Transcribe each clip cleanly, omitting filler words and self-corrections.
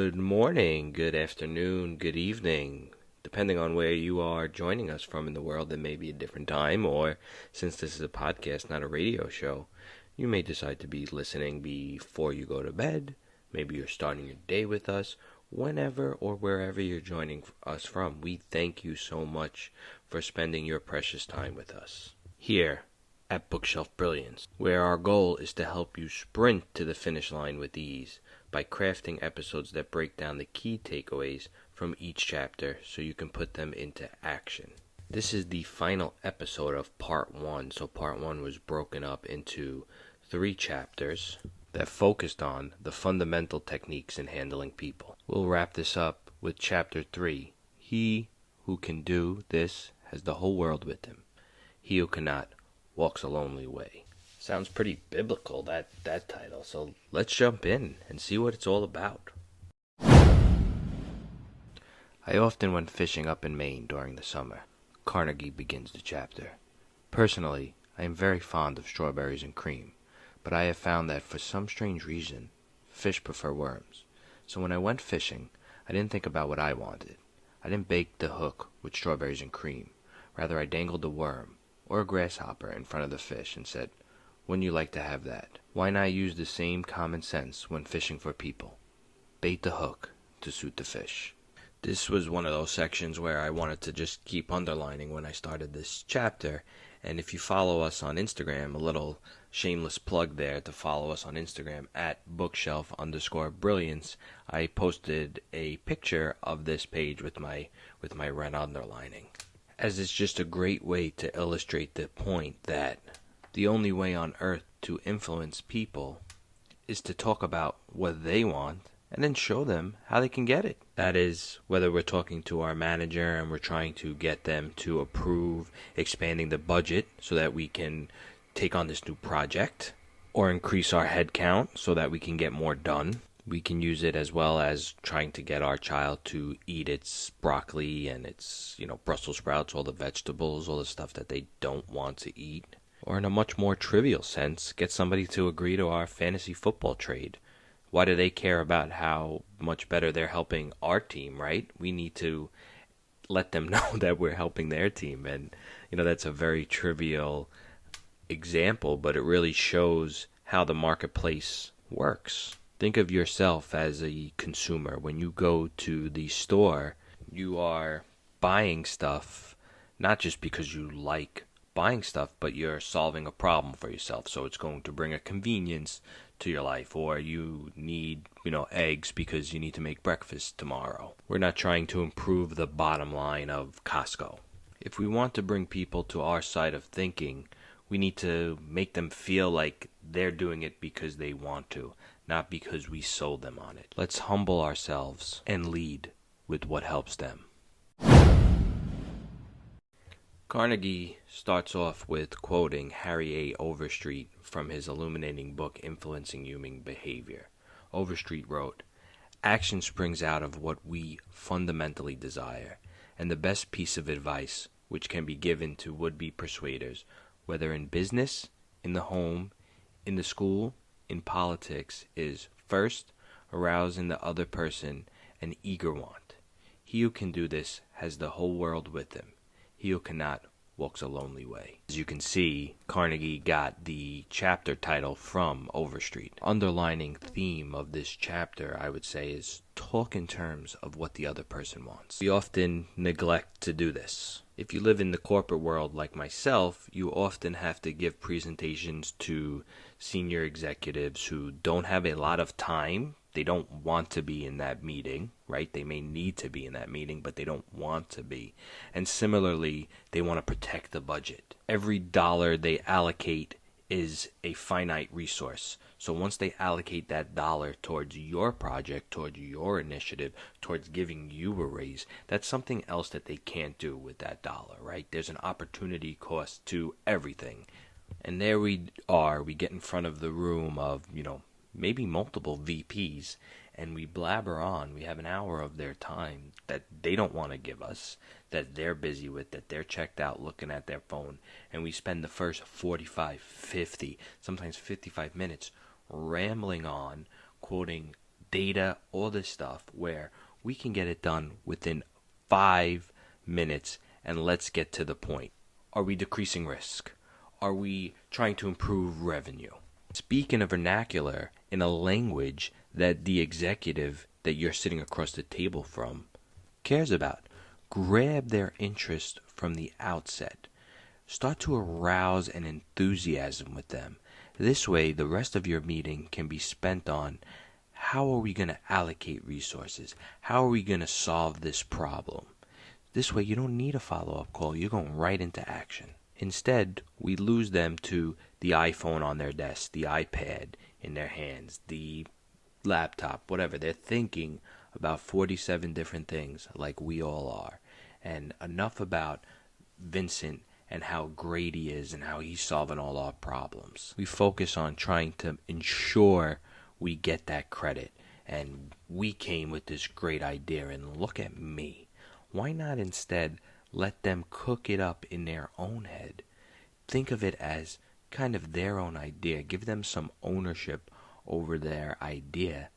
Good morning, good afternoon, good evening. Depending on where you are joining us from in the world, it may be a different time, or since this is a podcast, not a radio show, you may decide to be listening before you go to bed. Maybe you're starting your day with us. Whenever or wherever you're joining us from, we thank you so much for spending your precious time with us. Here at Bookshelf Brilliance, where our goal is to help you sprint to the finish line with ease by crafting episodes that break down the key takeaways from each chapter so you can put them into action. This is the final episode of Part 1, so Part 1 was broken up into 3 chapters that focused on the fundamental techniques in handling people. We'll wrap this up with Chapter 3. He who can do this has the whole world with him. He who cannot walks a lonely way. Sounds pretty biblical, that title, so let's jump in and see what it's all about. I often went fishing up in Maine during the summer. Carnegie begins the chapter. Personally, I am very fond of strawberries and cream, but I have found that for some strange reason, fish prefer worms. So when I went fishing, I didn't think about what I wanted. I didn't bait the hook with strawberries and cream. Rather, I dangled a worm or a grasshopper in front of the fish and said, "Wouldn't you like to have that?" Why not use the same common sense when fishing for people? Bait the hook to suit the fish. This was one of those sections where I wanted to just keep underlining when I started this chapter. And if you follow us on Instagram, a little shameless plug there to follow us on Instagram at bookshelf_brilliance. I posted a picture of this page with my red underlining, as it's just a great way to illustrate the point that the only way on earth to influence people is to talk about what they want and then show them how they can get it. That is, whether we're talking to our manager and we're trying to get them to approve expanding the budget so that we can take on this new project, or increase our head count so that we can get more done. We can use it as well as trying to get our child to eat its broccoli and its, Brussels sprouts, all the vegetables, all the stuff that they don't want to eat. Or in a much more trivial sense, get somebody to agree to our fantasy football trade. Why do they care about how much better they're helping our team, right? We need to let them know that we're helping their team. And, that's a very trivial example, but it really shows how the marketplace works. Think of yourself as a consumer. When you go to the store, you are buying stuff not just because you like buying stuff, but you're solving a problem for yourself. So it's going to bring a convenience to your life, or you need, eggs because you need to make breakfast tomorrow. We're not trying to improve the bottom line of Costco. If we want to bring people to our side of thinking, we need to make them feel like they're doing it because they want to, not because we sold them on it. Let's humble ourselves and lead with what helps them. Carnegie starts off with quoting Harry A. Overstreet from his illuminating book Influencing Human Behavior. Overstreet wrote, "Action springs out of what we fundamentally desire, and the best piece of advice which can be given to would-be persuaders, whether in business, in the home, in the school, in politics, is, first, arouse in the other person an eager want. He who can do this has the whole world with him. He who cannot walks a lonely way." As you can see, Carnegie got the chapter title from Overstreet. Underlining theme of this chapter, I would say, is talk in terms of what the other person wants. We often neglect to do this. If you live in the corporate world like myself, you often have to give presentations to senior executives who don't have a lot of time. They don't want to be in that meeting, right? They may need to be in that meeting, but they don't want to be. And similarly, they want to protect the budget. Every dollar they allocate is a finite resource. So once they allocate that dollar towards your project, towards your initiative, towards giving you a raise, that's something else that they can't do with that dollar, right? There's an opportunity cost to everything. And there we are, we get in front of the room of, maybe multiple VPs, and we blabber on. We have an hour of their time that they don't want to give us, that they're busy with, that they're checked out looking at their phone, and we spend the first 45, 50, sometimes 55 minutes rambling on, quoting data, all this stuff where we can get it done within 5 minutes, and let's get to the point. Are we decreasing risk? Are we trying to improve revenue? Speak in a vernacular, in a language that the executive that you're sitting across the table from cares about. Grab their interest from the outset. Start to arouse an enthusiasm with them. This way, the rest of your meeting can be spent on how are we going to allocate resources? How are we going to solve this problem? This way, you don't need a follow-up call. You're going right into action. Instead, we lose them to the iPhone on their desk, the iPad in their hands, the laptop, whatever. They're thinking about 47 different things like we all are. And enough about Vincent and how great he is and how he's solving all our problems. We focus on trying to ensure we get that credit. And we came with this great idea, and look at me. Why not instead let them cook it up in their own head? Think of it as kind of their own idea. Give them some ownership over their idea.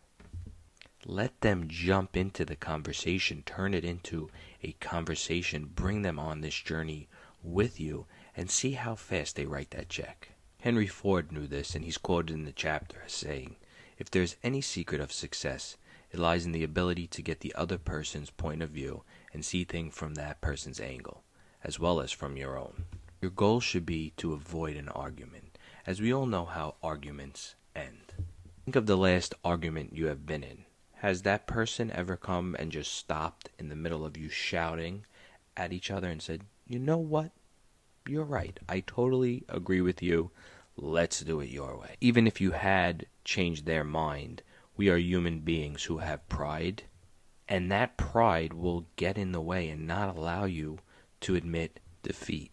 Let them jump into the conversation. Turn it into a conversation. Bring them on this journey with you and see how fast they write that check. Henry Ford knew this, and he's quoted in the chapter as saying, "If there's any secret of success, it lies in the ability to get the other person's point of view and see things from that person's angle, as well as from your own." Your goal should be to avoid an argument, as we all know how arguments end. Think of the last argument you have been in. Has that person ever come and just stopped in the middle of you shouting at each other and said, "You know what? You're right. I totally agree with you. Let's do it your way." Even if you had changed their mind, we are human beings who have pride, and that pride will get in the way and not allow you to admit defeat.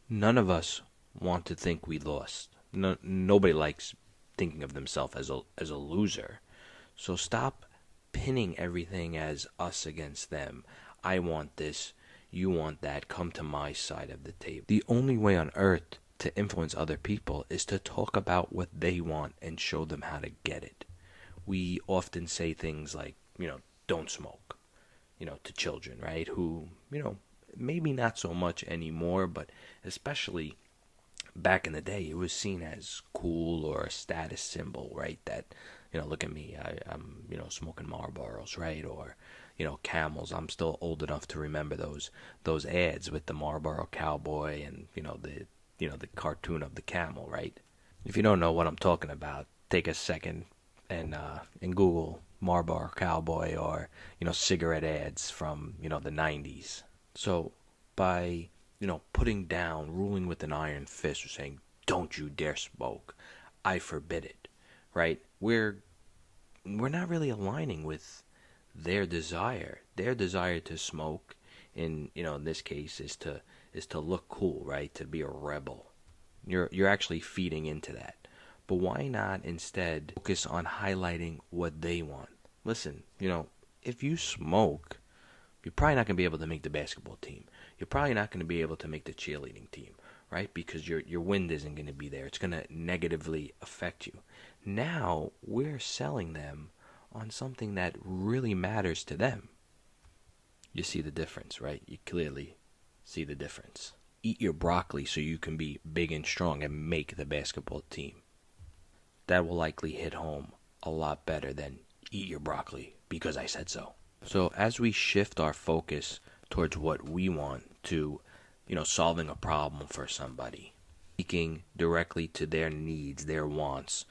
None of us want to think we lost. Nobody likes thinking of themselves as a loser. So stop pinning everything as us against them. I want this, you want that, come to my side of the table. The only way on earth to influence other people is to talk about what they want and show them how to get it. We often say things like, don't smoke, to children, right? Who, maybe not so much anymore, but especially back in the day, it was seen as cool or a status symbol, right? That, look at me, I'm smoking Marlboros, right? Or, Camels. I'm still old enough to remember those ads with the Marlboro cowboy and, the cartoon of the camel, right? If you don't know what I'm talking about, take a second and Google Marlboro cowboy or, cigarette ads from, the 90s. So by, putting down, ruling with an iron fist, or saying, "Don't you dare smoke, I forbid it," right? We're not really aligning with their desire. Their desire to smoke, in this case, is to look cool, right? To be a rebel. You're actually feeding into that. But why not instead focus on highlighting what they want? Listen, if you smoke, you're probably not going to be able to make the basketball team. You're probably not going to be able to make the cheerleading team, right? Because your wind isn't going to be there. It's going to negatively affect you. Now we're selling them on something that really matters to them. You see the difference, right? You clearly see the difference. Eat your broccoli so you can be big and strong and make the basketball team. That will likely hit home a lot better than eat your broccoli because I said so. So as we shift our focus towards what we want to, solving a problem for somebody, speaking directly to their needs, their wants,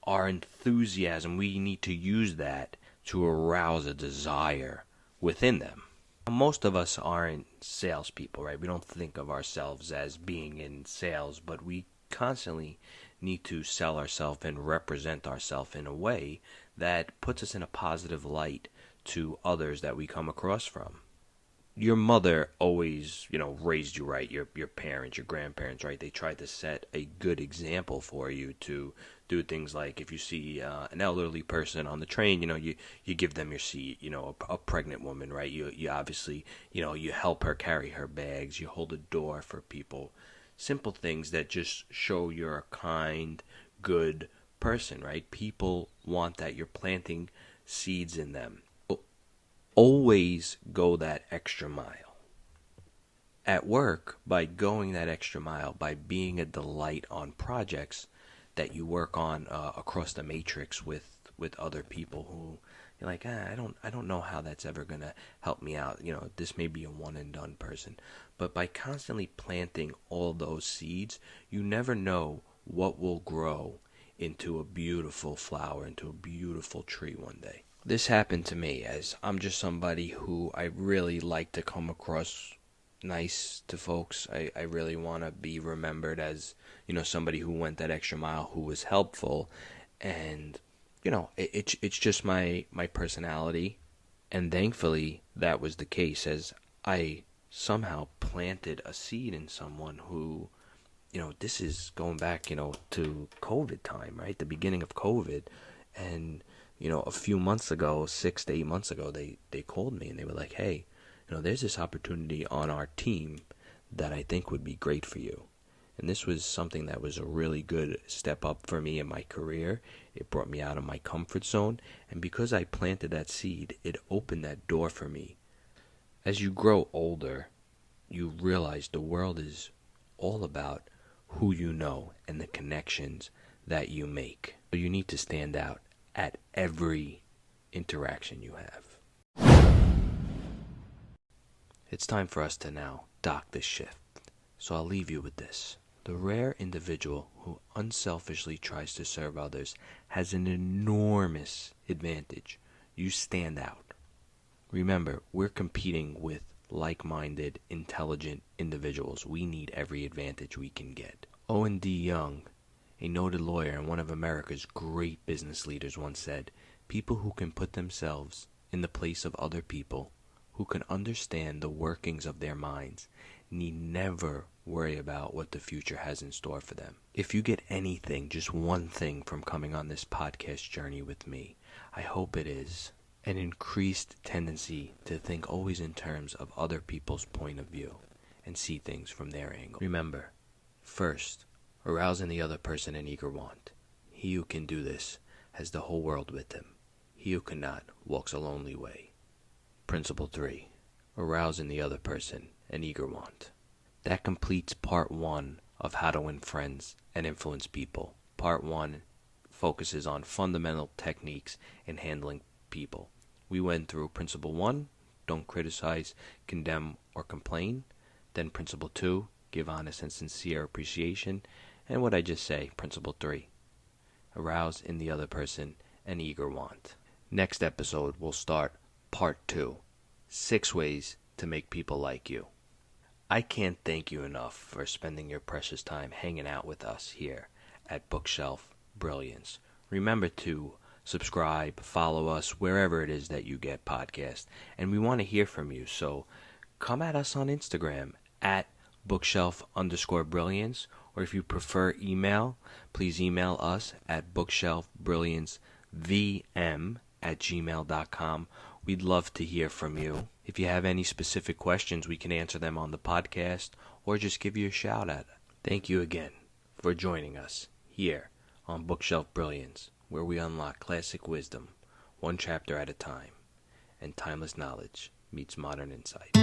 our enthusiasm, we need to use that to arouse a desire within them. Most of us aren't salespeople, right? We don't think of ourselves as being in sales, but we constantly need to sell ourselves and represent ourselves in a way that puts us in a positive light to others that we come across from. Your mother always, raised you right. Your parents, your grandparents, right? They tried to set a good example for you to do things like if you see an elderly person on the train, you give them your seat. A pregnant woman, right? You obviously, you help her carry her bags. You hold a door for people. Simple things that just show you're a kind, good person, right? People want that. You're planting seeds in them. Always go that extra mile. At work, by going that extra mile, by being a delight on projects that you work on across the matrix with other people who you're like, I don't know how that's ever gonna help me out. This may be a one and done person, but by constantly planting all those seeds, you never know what will grow into a beautiful flower, into a beautiful tree one day. This happened to me, as I'm just somebody who I really like to come across nice to folks. I really want to be remembered as, somebody who went that extra mile, who was helpful, and, it's just my personality, and thankfully that was the case, as I somehow planted a seed in someone who, this is going back, to COVID time, right? The beginning of COVID, and, a few months ago, 6 to 8 months ago, they called me and they were like, hey, there's this opportunity on our team that I think would be great for you. And this was something that was a really good step up for me in my career. It brought me out of my comfort zone. And because I planted that seed, it opened that door for me. As you grow older, you realize the world is all about who you know and the connections that you make. So you need to stand out at every interaction you have. It's time for us to now dock this shift. So I'll leave you with this. The rare individual who unselfishly tries to serve others has an enormous advantage. You stand out. Remember, we're competing with like-minded, intelligent individuals. We need every advantage we can get. Owen D. Young, a noted lawyer and one of America's great business leaders, once said, people who can put themselves in the place of other people, who can understand the workings of their minds, need never worry about what the future has in store for them. If you get anything, just one thing from coming on this podcast journey with me, I hope it is an increased tendency to think always in terms of other people's point of view and see things from their angle. Remember, first, arouse in the other person an eager want. He who can do this has the whole world with him. He who cannot walks a lonely way. Principle 3. Arouse in the other person an eager want. That completes part 1 of How to Win Friends and Influence People. Part 1 focuses on fundamental techniques in handling people. We went through Principle 1, don't criticize, condemn, or complain. Then Principle 2, give honest and sincere appreciation. And what I just say, Principle 3, arouse in the other person an eager want. Next episode, we'll start Part 2, 6 ways to make people like you. I can't thank you enough for spending your precious time hanging out with us here at Bookshelf Brilliance. Remember to subscribe, follow us wherever it is that you get podcasts. And we want to hear from you, so come at us on Instagram at bookshelf_brilliance, or if you prefer email, please email us at bookshelfbrilliancevm@gmail.com. We'd love to hear from you. If you have any specific questions, we can answer them on the podcast or just give you a shout out. Thank you again for joining us here on Bookshelf Brilliance, where we unlock classic wisdom, one chapter at a time, and timeless knowledge meets modern insight.